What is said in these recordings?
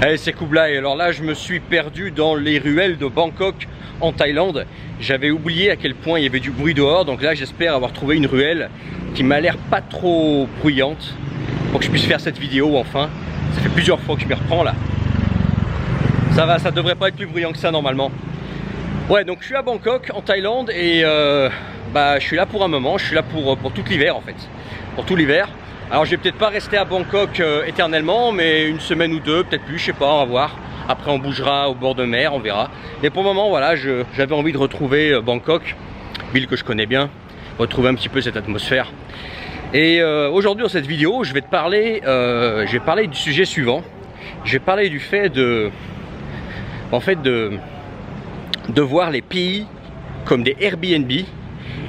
Allez, c'est Kublai. Alors là, je me suis perdu dans les ruelles de Bangkok en Thaïlande. J'avais oublié à quel point il y avait du bruit dehors. Donc là, j'espère avoir trouvé une ruelle qui m'a l'air pas trop bruyante pour que je puisse faire cette vidéo enfin. Ça fait plusieurs fois que je m'y reprends là. Ça va, ça devrait pas être plus bruyant que ça normalement. Ouais, donc je suis à Bangkok en Thaïlande et je suis là pour un moment. Je suis là pour tout l'hiver en fait. Pour tout l'hiver. Alors je vais peut-être pas rester à Bangkok éternellement, mais une semaine ou deux, peut-être plus, je sais pas, on va voir. Après on bougera au bord de mer, on verra. Mais pour le moment, voilà, j'avais envie de retrouver Bangkok, ville que je connais bien, retrouver un petit peu cette atmosphère. Et aujourd'hui dans cette vidéo, je vais parler du sujet suivant. Je vais parler du fait de voir les pays comme des Airbnb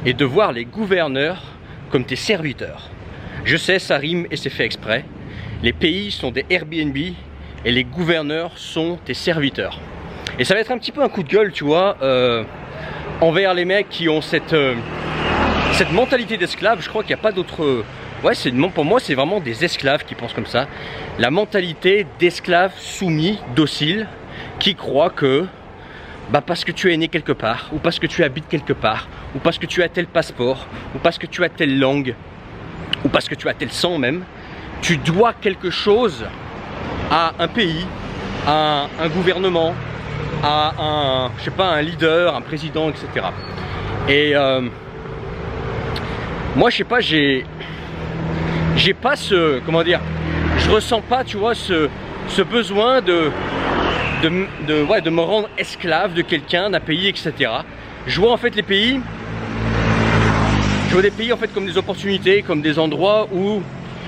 et de voir les gouverneurs comme tes serviteurs. Je sais, ça rime et c'est fait exprès. Les pays sont des Airbnb et les gouverneurs sont tes serviteurs. Et ça va être un petit peu un coup de gueule, tu vois, envers les mecs qui ont cette mentalité d'esclave. Je crois qu'il n'y a pas d'autre... Ouais, pour moi, c'est vraiment des esclaves qui pensent comme ça. La mentalité d'esclave soumis, docile, qui croit que... parce que tu es né quelque part, ou parce que tu habites quelque part, ou parce que tu as tel passeport, ou parce que tu as telle langue, ou parce que tu as tel sang même, tu dois quelque chose à un pays, à un gouvernement, à je sais pas, un leader, un président, etc. Et moi, je sais pas, j'ai pas ce, comment dire, je ressens pas, tu vois, ce besoin de me rendre esclave de quelqu'un, d'un pays, etc. Je vois en fait les pays, des pays en fait comme des opportunités, comme des endroits où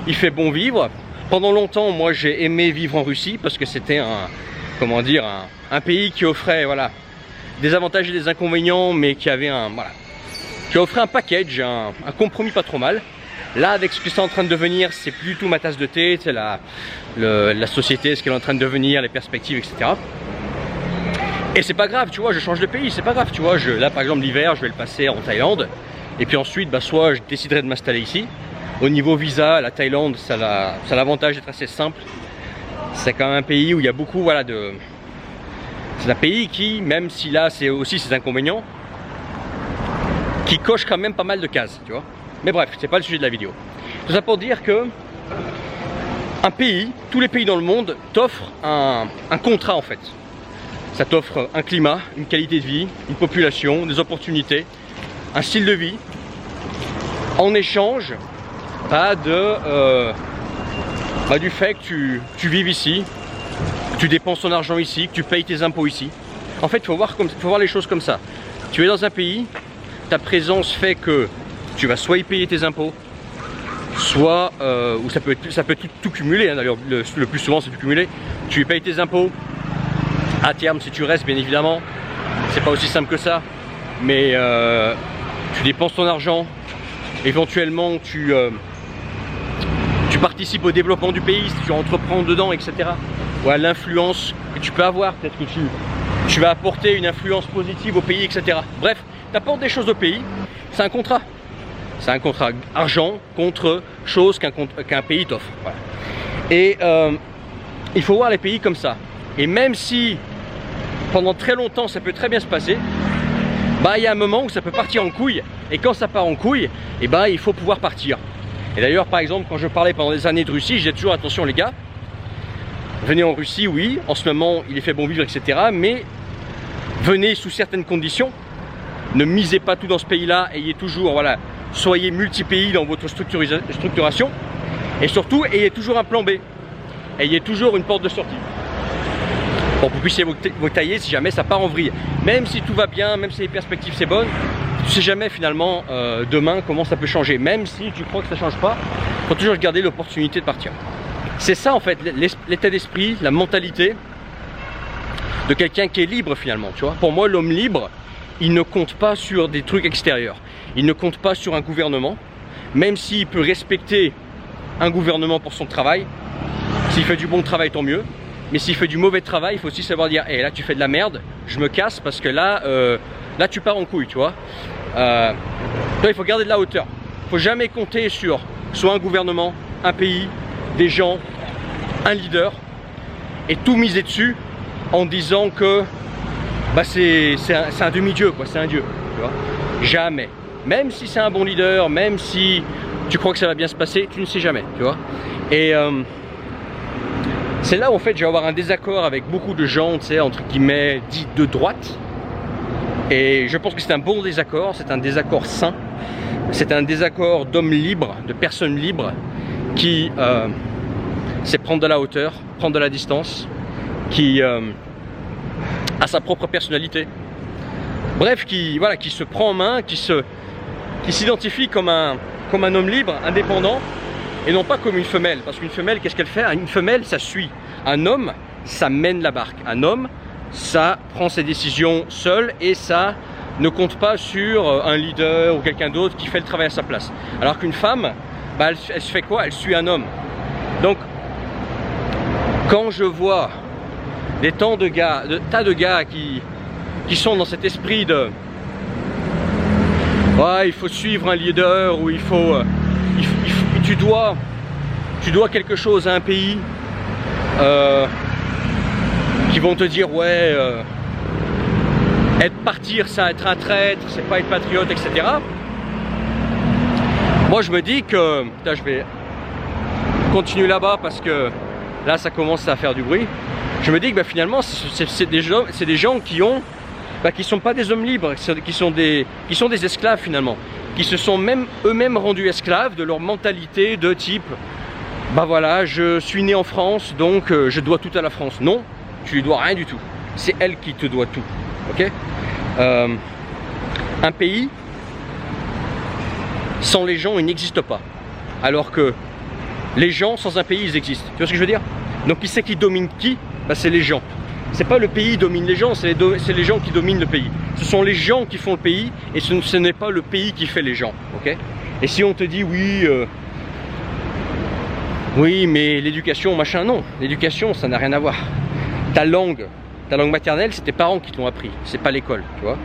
il fait bon vivre. Pendant longtemps, moi j'ai aimé vivre en Russie parce que c'était un pays qui offrait des avantages et des inconvénients, mais qui avait qui offrait un package, un compromis pas trop mal. Là, avec ce que c'est en train de devenir, c'est plus du tout ma tasse de thé, c'est la société, ce qu'elle est en train de devenir, les perspectives, etc. Et c'est pas grave, tu vois, je change de pays, c'est pas grave, tu vois. Là, par exemple, l'hiver, je vais le passer en Thaïlande. Et puis ensuite, soit je déciderai de m'installer ici. Au niveau visa, la Thaïlande, ça a l'avantage d'être assez simple. C'est quand même un pays où il y a beaucoup, c'est un pays qui, même si là, c'est aussi ses inconvénients, qui coche quand même pas mal de cases, tu vois. Mais bref, c'est pas le sujet de la vidéo. Tout ça pour dire que un pays, tous les pays dans le monde t'offrent un contrat en fait. Ça t'offre un climat, une qualité de vie, une population, des opportunités, un style de vie, en échange du fait que tu vives ici, que tu dépenses ton argent ici, que tu payes tes impôts ici. En fait, il faut voir les choses comme ça. Tu es dans un pays, ta présence fait que tu vas soit y payer tes impôts, soit, ou ça peut tout cumuler, hein, d'ailleurs le plus souvent c'est tout cumulé, tu y payes tes impôts, à terme si tu restes bien évidemment, c'est pas aussi simple que ça, mais tu dépenses ton argent, éventuellement tu participes au développement du pays, si tu entreprends dedans, etc. Ou à l'influence que tu peux avoir, peut-être que tu vas apporter une influence positive au pays, etc. Bref, tu apportes des choses au pays, c'est un contrat. C'est un contrat argent contre chose qu'un pays t'offre. Voilà. Et il faut voir les pays comme ça. Et même si pendant très longtemps ça peut très bien se passer, il y a un moment où ça peut partir en couille. Et quand ça part en couille, il faut pouvoir partir. Et d'ailleurs, par exemple, quand je parlais pendant des années de Russie, je disais toujours attention les gars, venez en Russie, oui, en ce moment il est fait bon vivre, etc. Mais venez sous certaines conditions. Ne misez pas tout dans ce pays-là, ayez toujours, soyez multi-pays dans votre structuration. Et surtout, ayez toujours un plan B. Ayez toujours une porte de sortie. Pour que vous puissiez vous tailler si jamais ça part en vrille. Même si tout va bien, même si les perspectives c'est bonne, tu sais jamais finalement demain comment ça peut changer. Même si tu crois que ça ne change pas, il faut toujours garder l'opportunité de partir. C'est ça en fait, l'état d'esprit, la mentalité de quelqu'un qui est libre finalement, tu vois. Pour moi, l'homme libre, il ne compte pas sur des trucs extérieurs. Il ne compte pas sur un gouvernement, même s'il peut respecter un gouvernement pour son travail. S'il fait du bon travail, tant mieux. Mais s'il fait du mauvais travail, il faut aussi savoir dire hey, là tu fais de la merde, je me casse parce que là tu pars en couille, tu vois. Il faut garder de la hauteur. Il ne faut jamais compter sur soit un gouvernement, un pays, des gens, un leader. et tout miser dessus en disant que bah, c'est un demi-dieu, quoi, c'est un dieu, tu vois. Jamais. Même si c'est un bon leader, même si tu crois que ça va bien se passer, tu ne sais jamais, tu vois. Et c'est là où en fait je vais avoir un désaccord avec beaucoup de gens, tu sais, entre guillemets, dits de droite. Et je pense que c'est un bon désaccord, c'est un désaccord sain. C'est un désaccord d'hommes libres, de personnes libres, qui c'est prendre de la hauteur, prendre de la distance, qui a sa propre personnalité. Bref, qui se prend en main, qui s'identifie comme un homme libre, indépendant, et non pas comme une femelle. Parce qu'une femelle, qu'est-ce qu'elle fait? Une femelle, ça suit. Un homme, ça mène la barque. Un homme, ça prend ses décisions seul et ça ne compte pas sur un leader ou quelqu'un d'autre qui fait le travail à sa place. Alors qu'une femme, bah, elle se fait quoi? Elle suit un homme. Donc, quand je vois des tas de gars qui sont dans cet esprit de ouais, il faut suivre un leader, ou tu dois quelque chose à un pays, qui vont te dire ouais, partir c'est être un traître, c'est pas être patriote, etc. Moi je me dis que, putain, je vais continuer là-bas parce que là ça commence à faire du bruit. Je me dis que bah, finalement c'est des gens qui ont qui sont pas des hommes libres, qui sont des esclaves finalement, qui se sont même eux-mêmes rendus esclaves de leur mentalité de type bah voilà, je suis né en France donc je dois tout à la France. Non, tu lui dois rien du tout, c'est elle qui te doit tout, ok. Un pays sans les gens il n'existe pas, alors que les gens sans un pays ils existent, tu vois ce que je veux dire. Donc qui c'est qui domine qui? Bah, c'est les gens. C'est pas le pays qui domine les gens, c'est les gens qui dominent le pays. Ce sont les gens qui font le pays et ce n'est pas le pays qui fait les gens, ok. Et si on te dit oui, oui mais l'éducation machin, non, l'éducation ça n'a rien à voir. Ta langue maternelle c'est tes parents qui t'ont appris, c'est pas l'école, tu vois.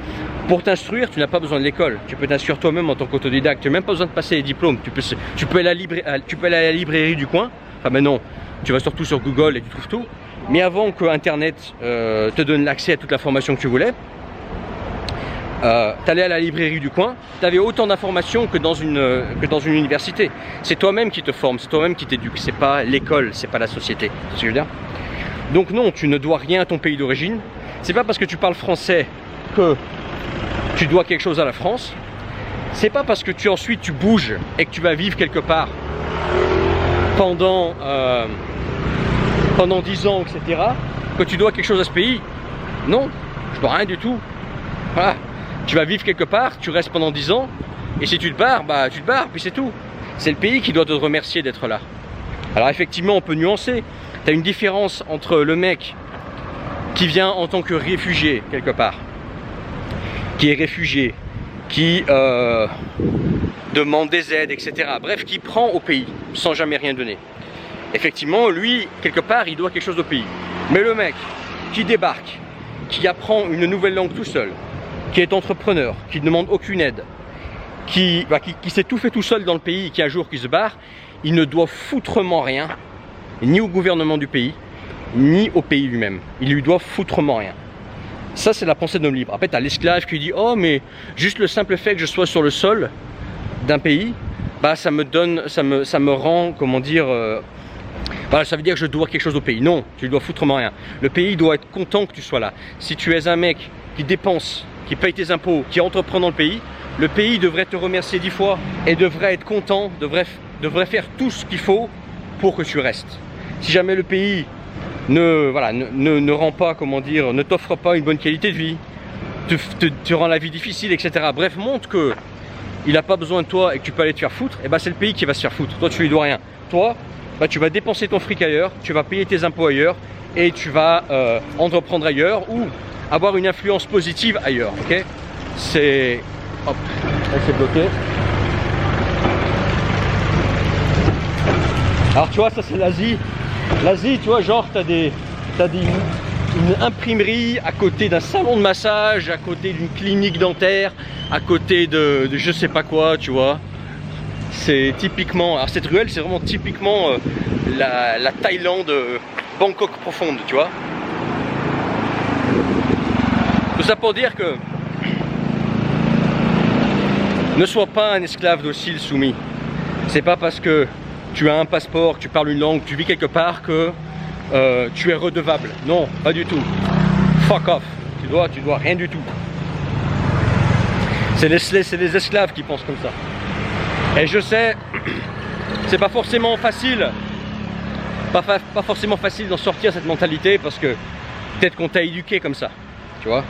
Pour t'instruire tu n'as pas besoin de l'école, tu peux t'instruire toi-même en tant qu'autodidacte, tu n'as même pas besoin de passer les diplômes, tu peux aller à la librairie du coin, enfin mais non, tu vas surtout sur Google et tu trouves tout. Mais avant que Internet te donne l'accès à toute la formation que tu voulais, tu allais à la librairie du coin, tu avais autant d'informations que dans une université. C'est toi-même qui te forme, c'est toi-même qui t'éduque, c'est pas l'école, c'est pas la société. C'est ce que je veux dire. Donc non, tu ne dois rien à ton pays d'origine. C'est pas parce que tu parles français que tu dois quelque chose à la France. C'est pas parce que ensuite tu bouges et que tu vas vivre quelque part pendant 10 ans, etc., que tu dois quelque chose à ce pays. Non, je dois rien du tout. Voilà. Tu vas vivre quelque part, tu restes pendant 10 ans, et si tu te barres, bah tu te barres, puis c'est tout. C'est le pays qui doit te remercier d'être là. Alors effectivement, on peut nuancer. Tu as une différence entre le mec qui vient en tant que réfugié quelque part, qui est réfugié, qui demande des aides, etc. Bref, qui prend au pays sans jamais rien donner. Effectivement, lui, quelque part, il doit quelque chose au pays. Mais le mec qui débarque, qui apprend une nouvelle langue tout seul, qui est entrepreneur, qui ne demande aucune aide, qui s'est tout fait tout seul dans le pays, qui un jour qui se barre, il ne doit foutrement rien, ni au gouvernement du pays, ni au pays lui-même. Il lui doit foutrement rien. Ça, c'est la pensée de l'homme libre. Après, tu as l'esclave qui dit « Oh, mais juste le simple fait que je sois sur le sol d'un pays, bah, ça me rend, comment dire... voilà, ça veut dire que je dois quelque chose au pays. Non, tu ne dois foutrement rien. Le pays doit être content que tu sois là. Si tu es un mec qui dépense, qui paye tes impôts, qui entreprend dans le pays devrait te remercier 10 fois et devrait être content, devrait faire tout ce qu'il faut pour que tu restes. Si jamais le pays ne rend pas, comment dire, ne t'offre pas une bonne qualité de vie, te rend la vie difficile, etc. Bref, montre que il n'a pas besoin de toi et que tu peux aller te faire foutre, et ben c'est le pays qui va se faire foutre. Toi, tu lui dois rien. Toi, bah, tu vas dépenser ton fric ailleurs, tu vas payer tes impôts ailleurs et tu vas entreprendre ailleurs ou avoir une influence positive ailleurs, ok. C'est... Hop, elle s'est bloquée. Alors tu vois, ça c'est l'Asie. L'Asie, tu vois, genre t'as une imprimerie à côté d'un salon de massage, à côté d'une clinique dentaire, à côté de je sais pas quoi, tu vois. C'est typiquement, alors cette ruelle c'est vraiment typiquement la Thaïlande Bangkok profonde, tu vois. Tout ça pour dire que ne sois pas un esclave docile soumis. C'est pas parce que tu as un passeport, que tu parles une langue, que tu vis quelque part que tu es redevable. Non, pas du tout. Fuck off. Tu dois rien du tout. C'est les esclaves qui pensent comme ça. Et je sais, c'est pas forcément facile. Pas forcément facile d'en sortir cette mentalité parce que peut-être qu'on t'a éduqué comme ça. Tu vois.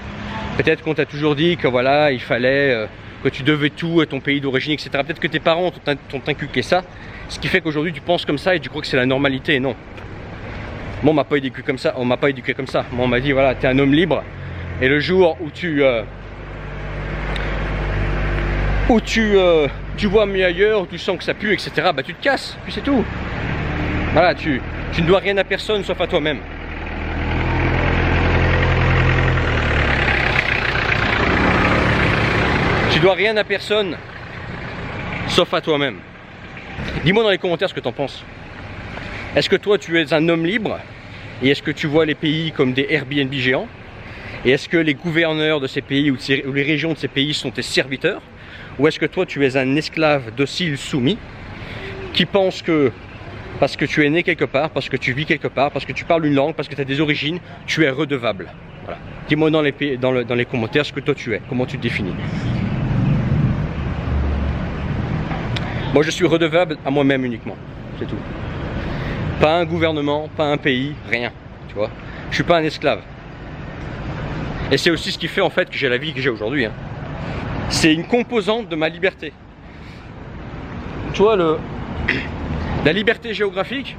Peut-être qu'on t'a toujours dit que voilà, il fallait que tu devais tout à ton pays d'origine, etc. Peut-être que tes parents t'ont inculqué ça, ce qui fait qu'aujourd'hui tu penses comme ça et tu crois que c'est la normalité. Non. Moi, on m'a pas éduqué comme ça. On m'a pas éduqué comme ça. Moi, on m'a dit voilà, t'es un homme libre et le jour où tu vois mieux ailleurs, où tu sens que ça pue, etc. Bah tu te casses, puis c'est tout. Voilà, tu ne dois rien à personne sauf à toi-même. Tu dois rien à personne sauf à toi-même. Dis-moi dans les commentaires ce que tu en penses. Est-ce que toi tu es un homme libre? Et est-ce que tu vois les pays comme des Airbnb géants? Et est-ce que les gouverneurs de ces pays ou les régions de ces pays sont tes serviteurs? Ou est-ce que toi tu es un esclave docile soumis qui pense que parce que tu es né quelque part, parce que tu vis quelque part, parce que tu parles une langue, parce que tu as des origines, tu es redevable? Voilà. Dis-moi dans les commentaires ce que toi tu es, comment tu te définis. Moi je suis redevable à moi-même uniquement, c'est tout. Pas un gouvernement, pas un pays, rien, tu vois. Je suis pas un esclave. Et c'est aussi ce qui fait en fait que j'ai la vie que j'ai aujourd'hui. Hein. C'est une composante de ma liberté. Tu vois, la liberté géographique,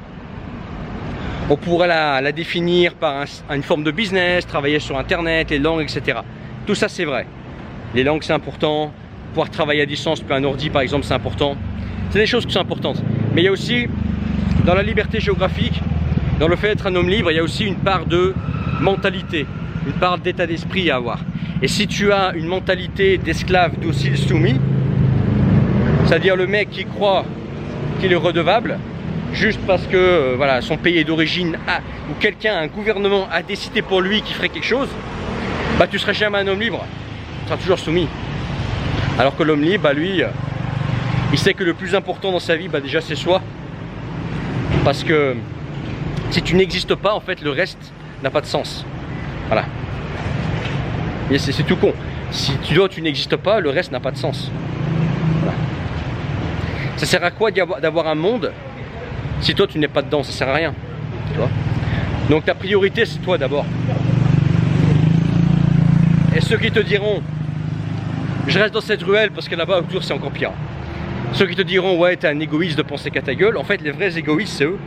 on pourrait la définir par une forme de business, travailler sur internet, les langues, etc. Tout ça c'est vrai. Les langues c'est important, pouvoir travailler à distance depuis un ordi par exemple c'est important. C'est des choses qui sont importantes. Mais il y a aussi, dans la liberté géographique, dans le fait d'être un homme libre, il y a aussi une part de mentalité, une part d'état d'esprit à avoir. Et si tu as une mentalité d'esclave docile soumis, c'est-à-dire le mec qui croit qu'il est redevable, juste parce que voilà, son pays est d'origine ou quelqu'un, un gouvernement a décidé pour lui qu'il ferait quelque chose, bah tu seras jamais un homme libre, tu seras toujours soumis. Alors que l'homme libre, bah lui, il sait que le plus important dans sa vie, bah déjà c'est soi. Parce que si tu n'existes pas, en fait, le reste n'a pas de sens. Voilà. Et c'est tout con. Si tu n'existes pas, le reste n'a pas de sens. Voilà. Ça sert à quoi d'avoir un monde si toi tu n'es pas dedans? Ça sert à rien. Tu vois. Donc ta priorité c'est toi d'abord. Et ceux qui te diront je reste dans cette ruelle parce que là-bas autour c'est encore pire. Ceux qui te diront ouais t'es un égoïste de penser qu'à ta gueule, en fait les vrais égoïstes c'est eux.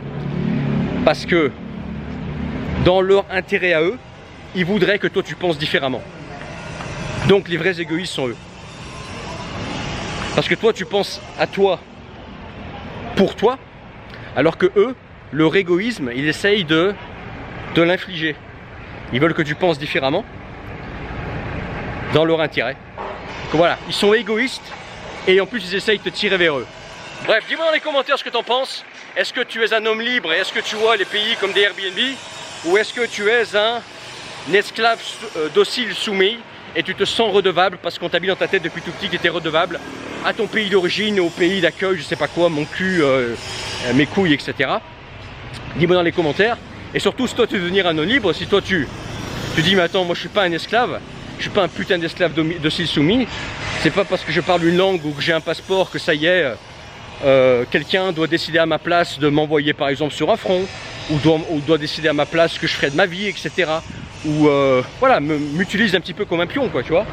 Parce que dans leur intérêt à eux, ils voudraient que toi tu penses différemment. Donc les vrais égoïstes sont eux. Parce que toi tu penses à toi pour toi, alors que eux, leur égoïsme, ils essayent de l'infliger. Ils veulent que tu penses différemment dans leur intérêt. Donc voilà, ils sont égoïstes et en plus ils essayent de te tirer vers eux. Bref, dis-moi dans les commentaires ce que tu en penses. Est-ce que tu es un homme libre et est-ce que tu vois les pays comme des Airbnb? Ou est-ce que tu es un esclave docile soumis et tu te sens redevable parce qu'on t'a mis dans ta tête depuis tout petit que tu étais redevable à ton pays d'origine, au pays d'accueil, je sais pas quoi, mon cul, mes couilles, etc. Dis-moi dans les commentaires. Et surtout, si toi tu veux devenir un homme libre, si toi tu dis mais attends, moi je suis pas un esclave, je suis pas un putain d'esclave docile soumis, c'est pas parce que je parle une langue ou que j'ai un passeport que ça y est, quelqu'un doit décider à ma place de m'envoyer par exemple sur un front, ou doit décider à ma place ce que je ferai de ma vie, etc. Ou voilà, m'utilise un petit peu comme un pion, quoi, tu vois.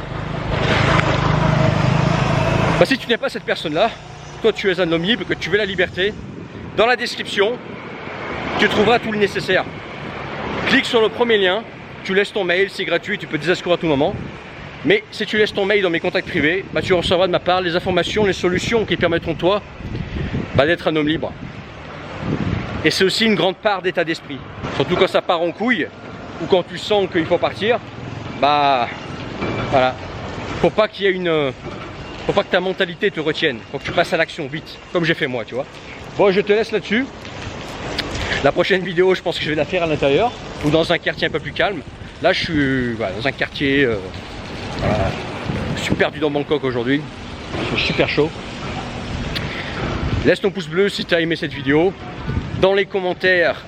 Bah, si tu n'es pas cette personne-là, toi tu es un homme libre, que tu veux la liberté, dans la description, tu trouveras tout le nécessaire. Clique sur le premier lien, tu laisses ton mail, c'est gratuit, tu peux désinscrire à tout moment. Mais si tu laisses ton mail dans mes contacts privés, bah, tu recevras de ma part les informations, les solutions qui permettront toi d'être un homme libre. Et c'est aussi une grande part d'état d'esprit. Surtout quand ça part en couille, ou quand tu sens qu'il faut partir, bah voilà. Faut pas qu'il y ait faut pas que ta mentalité te retienne. Faut que tu passes à l'action vite, comme j'ai fait moi, tu vois. Bon, je te laisse là-dessus. La prochaine vidéo, je pense que je vais la faire à l'intérieur ou dans un quartier un peu plus calme. Là, je suis voilà, dans un quartier. Voilà. Je suis perdu dans Bangkok aujourd'hui. Il fait super chaud. Laisse ton pouce bleu si tu as aimé cette vidéo. Dans les commentaires,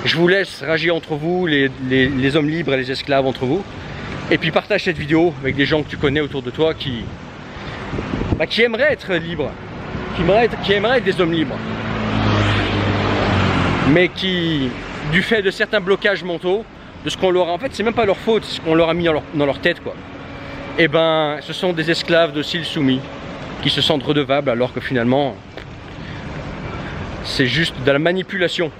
je vous laisse rager entre vous, les hommes libres et les esclaves entre vous. Et puis partage cette vidéo avec des gens que tu connais autour de toi qui aimeraient être libres, qui aimeraient être des hommes libres, mais qui, du fait de certains blocages mentaux, de ce qu'on leur a, en fait c'est même pas leur faute, c'est ce qu'on leur a mis dans leur tête quoi. Et ben ce sont des esclaves dociles soumis qui se sentent redevables alors que finalement c'est juste de la manipulation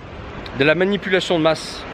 de masse.